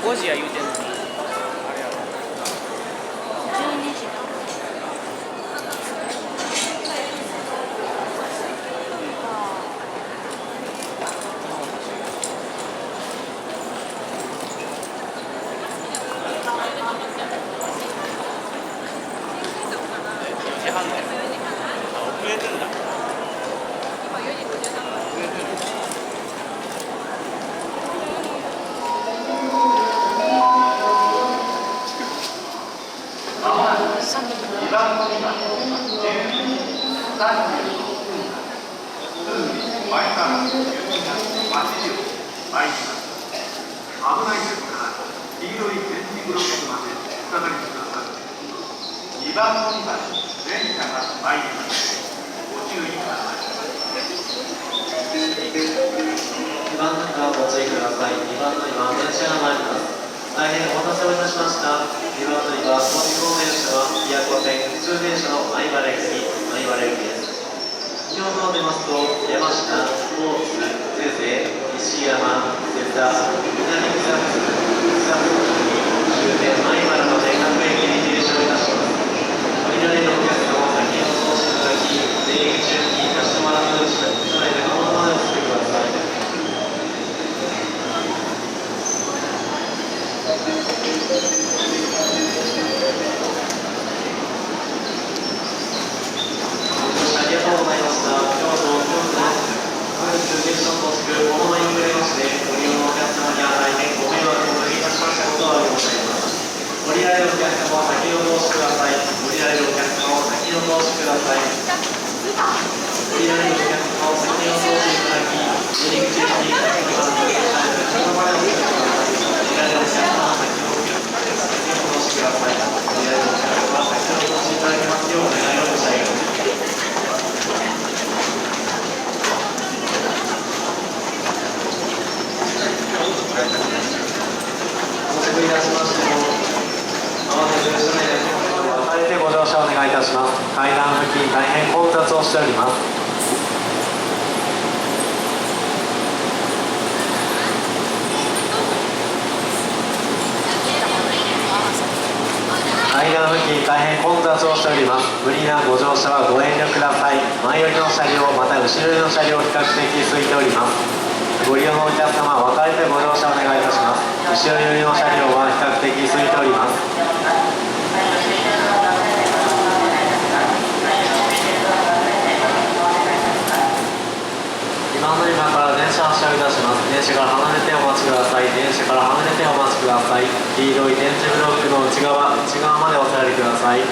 5時や言うてんのにあれやろ。12時。4時半だよ。あ、遅れてんだ。遅れてる。2番乗り場、12時35分、前から12月8両参ります。危ないですから、黄色い点字ブロックまでお下がりください。2番乗り場に電車が参ります。ご注意ください。2番乗り場ご注意ください。2番乗り場電車が参ります。大変お待たせをいたしました。2番乗り場、東日本電車は宮古線普通電車の米原駅に米原駅です。先ほど出ますと、山下、大津、ゼゼ、石山、瀬田、南草津、草津に終点米原まで各駅に停車をいたします。降りられるお客様は先ほどお越しいただき、出入り口にカスタマーの車内でこのままでお進みください。ありがとうございました。京都本日電車到着お名前に触れまして、ご利用のお客様には大変ご迷惑をおかけいたしましたことはございます。降りられるお客様は先にお通しください。降りられるお客様は先にお通しください。降りられるお客様を先にお通しいただき、入り口に行きます。そのままでお進みください。降りられるお客様は先にお通しください。降りられるお客様は先にお通しいただきますようお願いを申し上げます。お遅れいたしましても、慌てず車内で分かれてご乗車お願いいたします。階段付近大変混雑をしております。階段付近大変混雑をしております。無理なご乗車はご遠慮ください。前寄りの車両また後ろ寄りの車両比較的空いております。ご利用のお客様は分かれてご乗車お願いいたします。後ろ寄りの車両は比較的空いております。2番乗り場から電車発車をいたします。電車から離れてお待ちください。電車から離れてお待ちください。黄色い電池ブロックの内側までお下がりください。